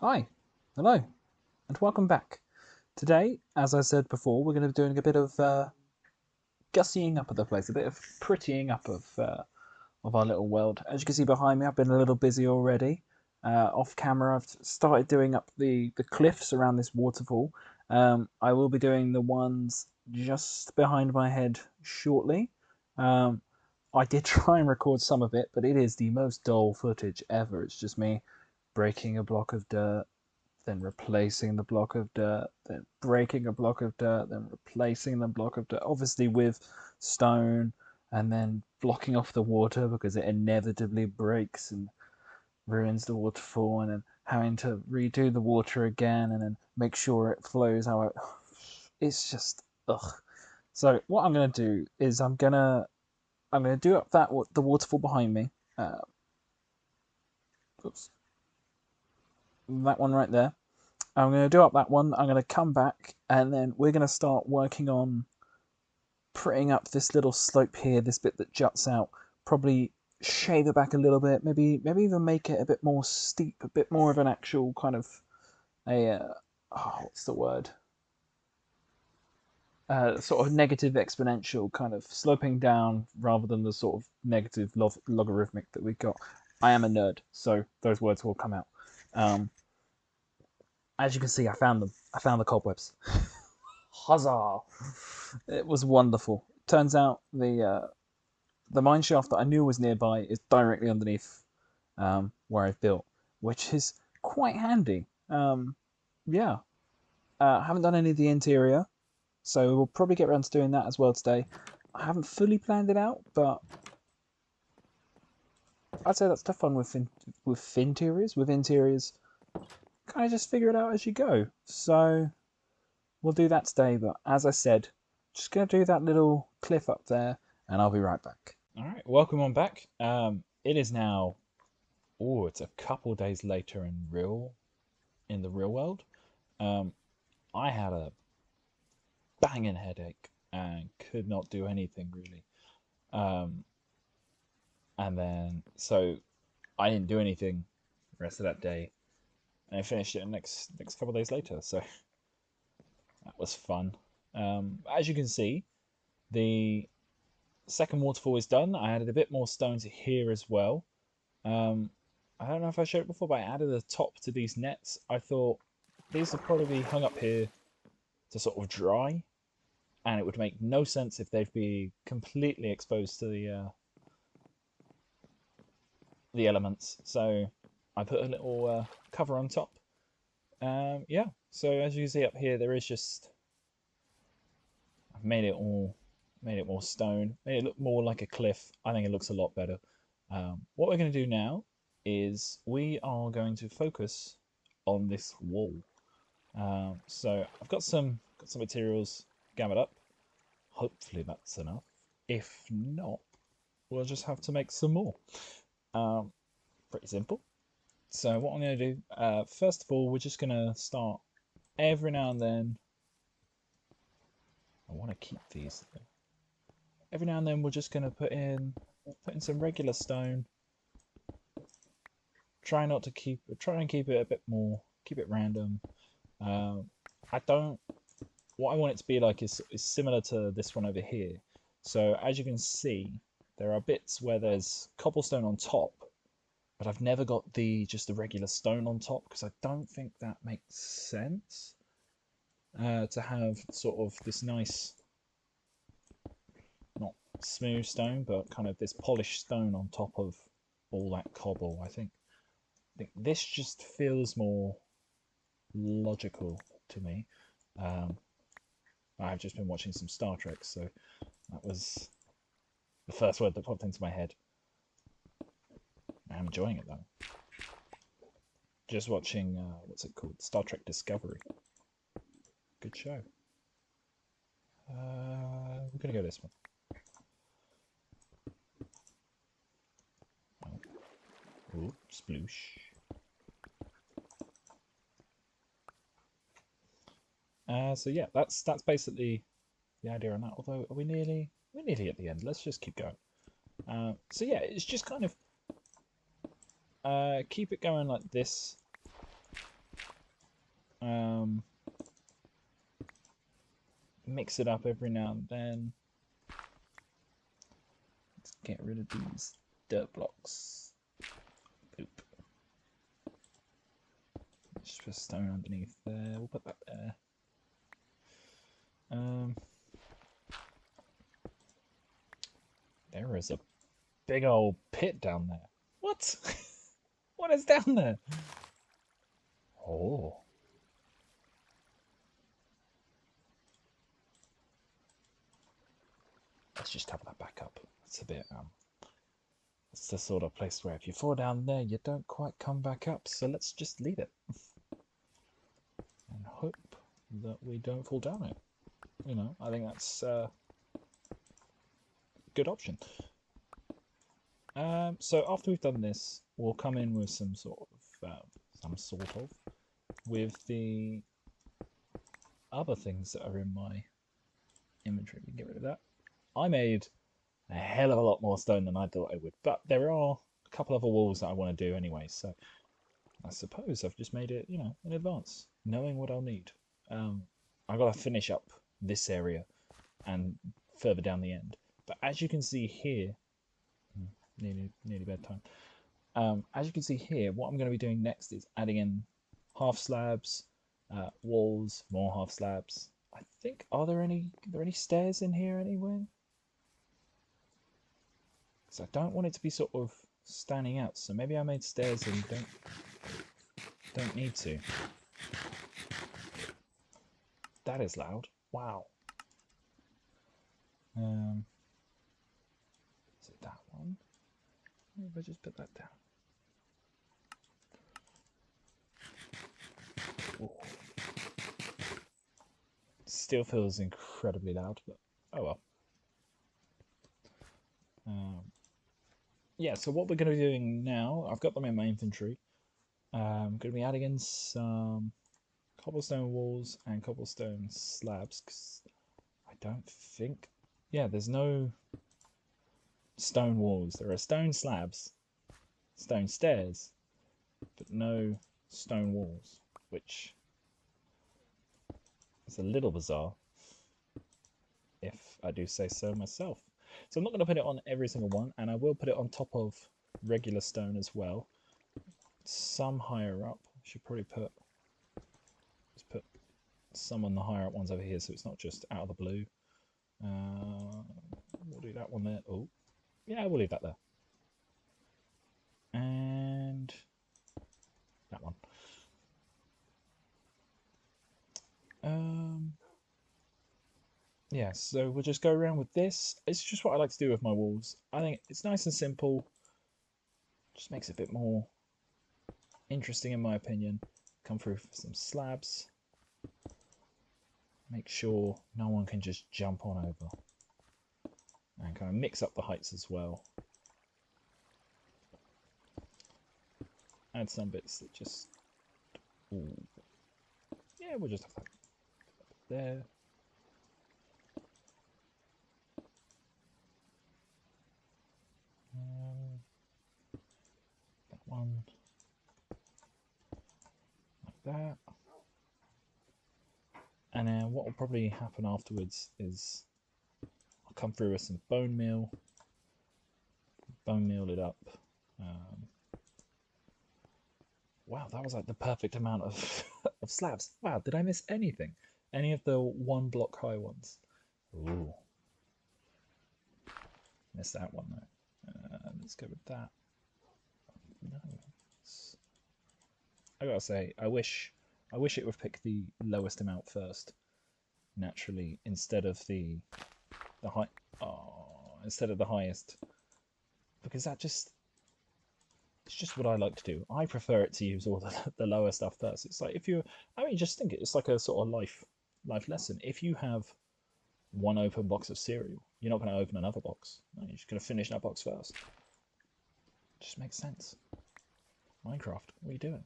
Hi, hello, and welcome back. Today, as I said before, we're going to be doing a bit of gussying up of the place, a bit of prettying up of our little world. As you can see behind me, I've been a little busy already. Off camera, I've started doing up the cliffs around this waterfall. I will be doing the ones just behind my head shortly. Um, I did try and record some of it, but it is the most dull footage ever. It's just me breaking a block of dirt, then replacing the block of dirt, then breaking a block of dirt, then replacing the block of dirt, obviously with stone, and then blocking off the water because it inevitably breaks and ruins the waterfall, and then having to redo the water again and then make sure it flows how it. It's just ugh. So what I'm gonna do is I'm gonna do up the waterfall behind me. Oops, that one right there. I'm going to do up that one. I'm going to come back and then we're going to start working on prettying up this little slope here, this bit that juts out. Probably shave it back a little bit. Maybe even make it a bit more steep, a bit more of an actual kind of a what's the word? Sort of negative exponential kind of sloping down rather than the sort of negative logarithmic that we got. I am a nerd, so those words will come out. Um, as you can see, I found them. I found the cobwebs. Huzzah! It was wonderful. Turns out the mine shaft that I knew was nearby is directly underneath where I've built, which is quite handy. Yeah, I haven't done any of the interior, so we'll probably get around to doing that as well today. I haven't fully planned it out, but I'd say that's the fun with interiors. With interiors, kind of just figure it out as you go. So we'll do that today. But as I said, just gonna do that little cliff up there, and I'll be right back. All right, welcome on back. It is now. Oh, it's a couple days later in the real world. Um, I had a banging headache and could not do anything really. Um, and then so I didn't do anything the rest of that day, and I finished it next couple days later. So that was fun. As you can see, the second waterfall is done. I added a bit more stone to here as well. Um, I don't know if I showed it before, but I added a top to these nets. I thought these would probably be hung up here to sort of dry, and it would make no sense if they'd be completely exposed to the elements. So I put a little cover on top. Yeah. So as you can see up here, there is just I've made it more stone, made it look more like a cliff. I think it looks a lot better. What we're going to do now is we are going to focus on this wall. So I've got some materials gathered up. Hopefully that's enough. If not, we'll just have to make some more. Um, Pretty simple. So what I'm going to do, first of all, we're just going to start every now and then. I want to keep these. Every now and then, we're just going to put in some regular stone. Try and keep it a bit more, keep it random. I don't. What I want it to be like is similar to this one over here. So as you can see, there are bits where there's cobblestone on top, but I've never got just the regular stone on top because I don't think that makes sense. To have sort of this nice, not smooth stone, but kind of this polished stone on top of all that cobble. I think this just feels more logical to me. Um, I've just been watching some Star Trek, so that was the first word that popped into my head. I'm enjoying it though. Just watching what's it called? Star Trek Discovery. Good show. We're gonna go this one. Oh, ooh, sploosh. So yeah, that's basically the idea on that. Although we're nearly at the end. Let's just keep going. So yeah, it's just kind of keep it going like this. Mix it up every now and then. Let's get rid of these dirt blocks. Boop. Just put stone underneath there. We'll put that there. There is a big old pit down there. What? What is down there? Oh. Let's just cover that back up. It's a bit, it's the sort of place where if you fall down there, you don't quite come back up. So let's just leave it. And hope that we don't fall down it. You know, I think that's a good option. So after we've done this, we'll come in with some sort of, with the other things that are in my inventory. We can get rid of that. I made a hell of a lot more stone than I thought I would, but there are a couple other walls that I want to do anyway, so I suppose I've just made it, you know, in advance, knowing what I'll need. I've got to finish up this area and further down the end, but as you can see here, nearly bedtime. As you can see here, what I'm going to be doing next is adding in half slabs, walls, more half slabs. I think, are there any stairs in here anywhere? Because I don't want it to be sort of standing out, so maybe I made stairs and don't need to. That is loud. Wow. Is it that one? Maybe if I just put that down. Ooh. Still feels incredibly loud, but oh well. Yeah, so what we're going to be doing now, I've got them in my inventory. I'm going to be adding in some cobblestone walls and cobblestone slabs, because I don't think... Yeah, there's no stone walls. There are stone slabs, stone stairs, but no stone walls, which is a little bizarre, if I do say so myself. So I'm not going to put it on every single one, and I will put it on top of regular stone as well. Some higher up. I should probably just put some on the higher up ones over here, so it's not just out of the blue. We'll do that one there. Oh, yeah, we'll leave that there. And that one. Yeah, so we'll just go around with this. It's just what I like to do with my walls. I think it's nice and simple. Just makes it a bit more interesting in my opinion. Come through for some slabs. Make sure no one can just jump on over. And kind of mix up the heights as well. Add some bits that just... Ooh. Yeah, we'll just have that there. That one. Like that. And then what will probably happen afterwards is I'll come through with some bone meal it up. Wow, that was like the perfect amount of, of slabs. Wow, did I miss anything? Any of the 1 block high ones? Ooh. Missed that one though. Let's go with that. No. I gotta say, I wish it would pick the lowest amount first, naturally, instead of the high. Oh, instead of the highest, because it's just what I like to do. I prefer it to use all the lower stuff first. It's like just think it's like a sort of life lesson. If you have one open box of cereal, you're not going to open another box. No, you're just going to finish that box first. It just makes sense. Minecraft, what are you doing?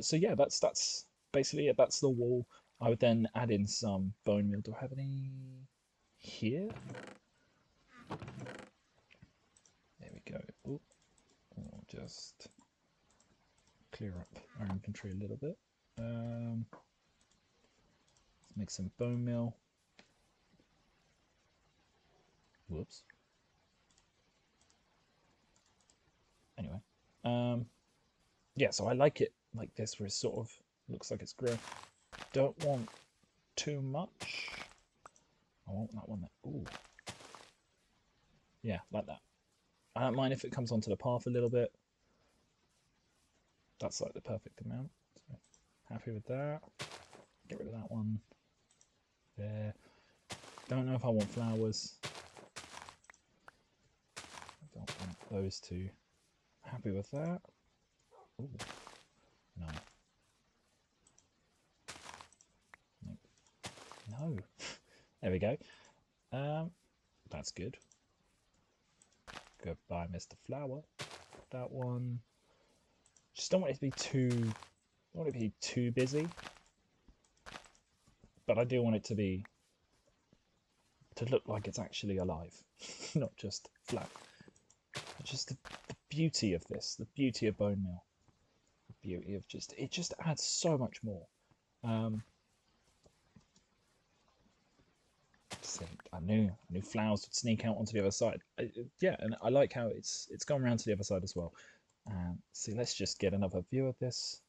So yeah, that's basically it. That's the wall. I would then add in some bone meal. Do I have any here? There we go. Ooh. We'll just clear up our inventory a little bit. make some bone meal. Whoops. Anyway, yeah, so I like it like this, where it sort of looks like it's grilled. Don't want too much. I want that one there. Ooh. Yeah, like that. I don't mind if it comes onto the path a little bit. That's like the perfect amount. So happy with that. Get rid of that one. There. Don't know if I want flowers. I don't want those two. Happy with that. Ooh. No. No. There we go. That's good. Goodbye, Mr. Flower. That one. Just don't want it to be too. Don't want it to be too busy. But I do want it to look like it's actually alive, not just flat. Just the beauty of this, the beauty of bone meal, the beauty of it just adds so much more. I knew flowers would sneak out onto the other side. Yeah, and I like how it's gone around to the other side as well. See, let's just get another view of this.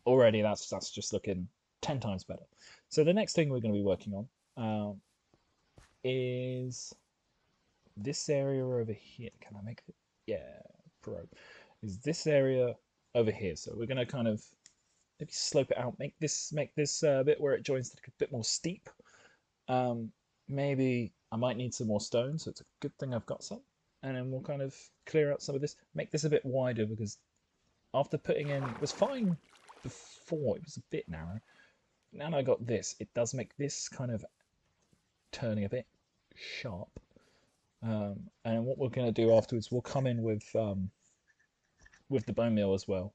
Already, that's just looking 10 times better. So the next thing we're going to be working on is this area over here. Can I make it? Yeah, pro. Is this area over here? So we're going to kind of maybe slope it out, make this bit where it joins a bit more steep. Maybe I might need some more stone, so it's a good thing I've got some. And then we'll kind of clear out some of this, make this a bit wider, because after putting in, it was fine before, it was a bit narrow. Now that I got this, it does make this kind of turning a bit sharp. And what we're going to do afterwards, we'll come in with the bone meal as well,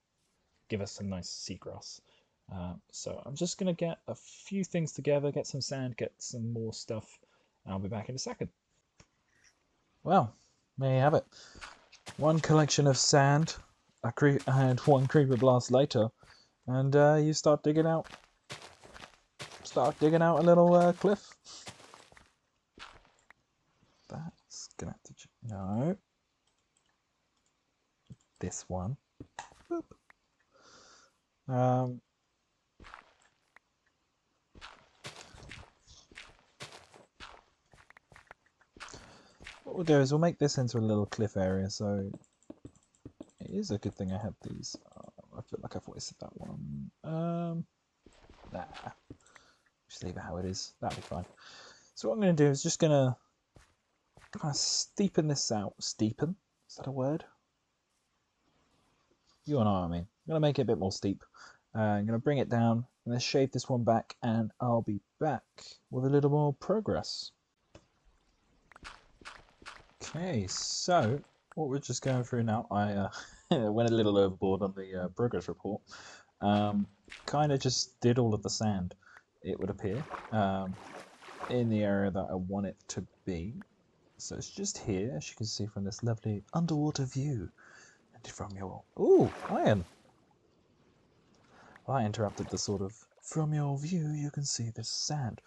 give us some nice seagrass. So I'm just going to get a few things together, get some sand, get some more stuff, and I'll be back in a second. Well, there you have it. One collection of sand, and one creeper blast later, and you start digging out a little cliff. That's gonna have to no. This one. Boop. What we'll do is we'll make this into a little cliff area, so it is a good thing I had these. I feel like I've wasted that one. Nah. Just leave it how it is. That'll be fine. So what I'm going to do is just going to kind of steepen this out. Steepen? Is that a word? You know what I mean. I'm going to make it a bit more steep. I'm going to bring it down. I'm going to shave this one back, and I'll be back with a little more progress. Okay, so what we're just going through now, I went a little overboard on the progress report. Kind of just did all of the sand, it would appear, in the area that I want it to be. So it's just here, as you can see from this lovely underwater view. And from your... Ooh, iron! Well, I interrupted the sort of... From your view, you can see this sand.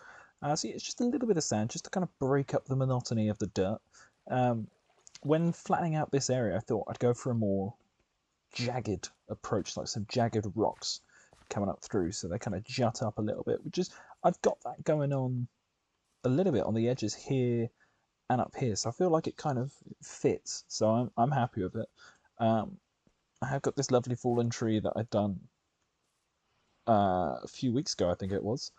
See, it's just a little bit of sand, just to kind of break up the monotony of the dirt. When flattening out this area, I thought I'd go for a more jagged approach, like some jagged rocks coming up through, so they kind of jut up a little bit. Which is, I've got that going on a little bit on the edges here and up here, so I feel like it kind of fits. So I'm happy with it. I have got this lovely fallen tree that I'd done a few weeks ago, I think it was.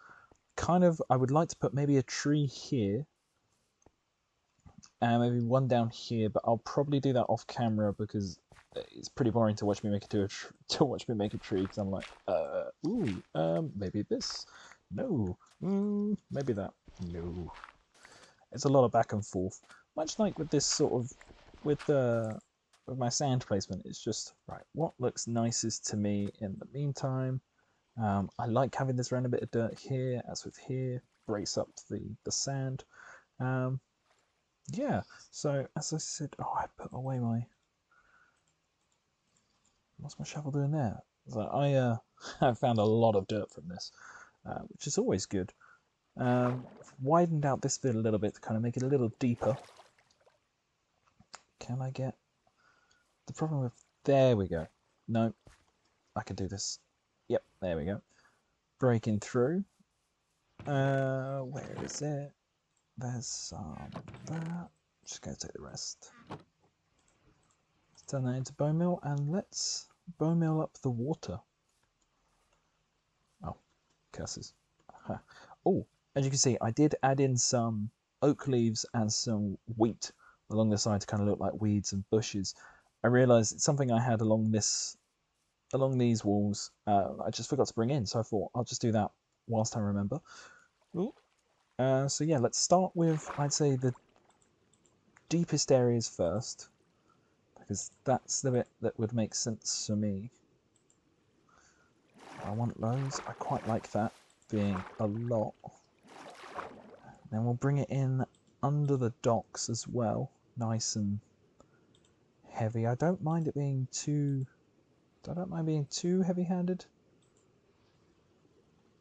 Kind of, I would like to put maybe a tree here, and maybe one down here, but I'll probably do that off camera because it's pretty boring to watch me make a tree. Because I'm like, maybe this, no, maybe that, no. It's a lot of back and forth, much like with this sort of with my sand placement. It's just right. What looks nicest to me in the meantime. I like having this random bit of dirt here, as with here, brace up the sand. Yeah, so as I said, I put away what's my shovel doing there? So I found a lot of dirt from this, which is always good. Widened out this bit a little bit to kind of make it a little deeper. Can I get the problem with... There we go. No, I can do this. Yep, there we go. Breaking through. Where is it? There's some that. Just going to take the rest. Let's turn that into bone meal, and let's bone meal up the water. Oh, curses. Oh, as you can see, I did add in some oak leaves and some wheat along the side to kind of look like weeds and bushes. I realised it's something I had along these walls. I just forgot to bring in, so I thought I'll just do that whilst I remember. Ooh. So yeah, let's start with, I'd say, the deepest areas first, because that's the bit that would make sense for me. I want those. I quite like that being a lot. Then we'll bring it in under the docks as well, nice and heavy. I don't mind it being too... I don't mind being too heavy-handed.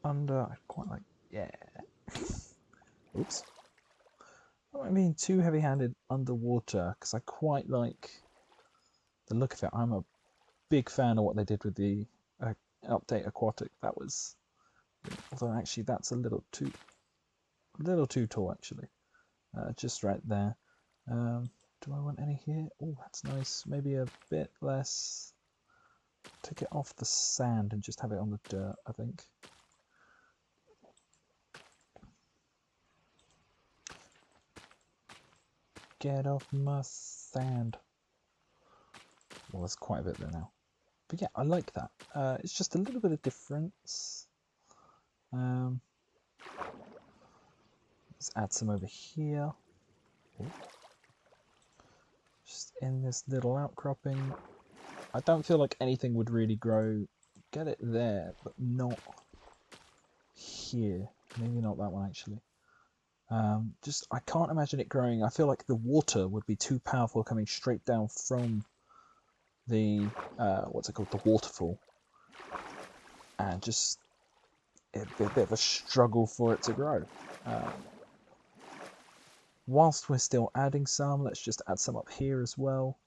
Under, I quite like... Yeah. Oops. I don't mind being too heavy-handed underwater, because I quite like the look of it. I'm a big fan of what they did with the update aquatic. That was... Although actually that's a little too tall actually. Just right there. Do I want any here? Oh, that's nice. Maybe a bit less. Take it off the sand and just have it on the dirt, I think. Get off my sand. Well, there's quite a bit there now. But yeah, I like that. It's just a little bit of difference. Let's add some over here. Ooh. Just in this little outcropping. I don't feel like anything would really grow. Get it there, but not here. Maybe not that one actually. Just I can't imagine it growing. I feel like the water would be too powerful coming straight down from the what's it called, the waterfall, and just it'd be a bit of a struggle for it to grow. Whilst we're still adding some, let's just add some up here as well.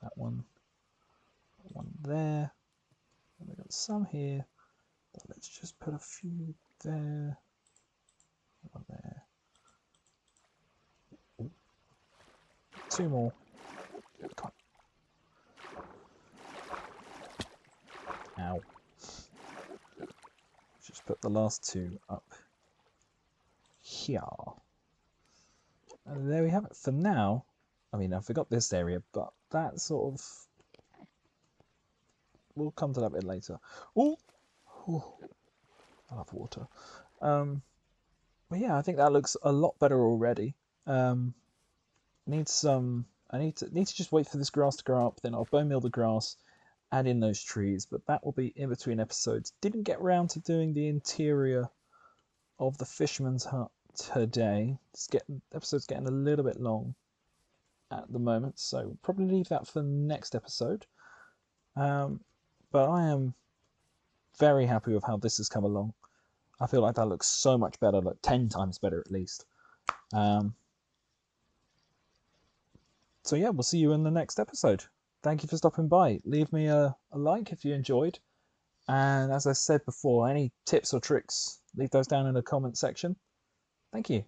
That one there. We've got some here. But let's just put a few there. One there. Ooh. Two more. Can't. Ow. Just put the last two up here. And there we have it. For now, I mean, I forgot this area, but that sort of... We'll come to that bit later. Ooh! Ooh. I love water. But yeah, I think that looks a lot better already. I need to just wait for this grass to grow up, then I'll bone meal the grass, add in those trees, but that will be in between episodes. Didn't get around to doing the interior of the fisherman's hut today. Episode's getting a little bit long at the moment, so we'll probably leave that for the next episode. But I am very happy with how this has come along. I feel like that looks so much better, like 10 times better at least. So yeah, we'll see you in the next episode. Thank you for stopping by. Leave me a like if you enjoyed. And as I said before, any tips or tricks, leave those down in the comment section. Thank you.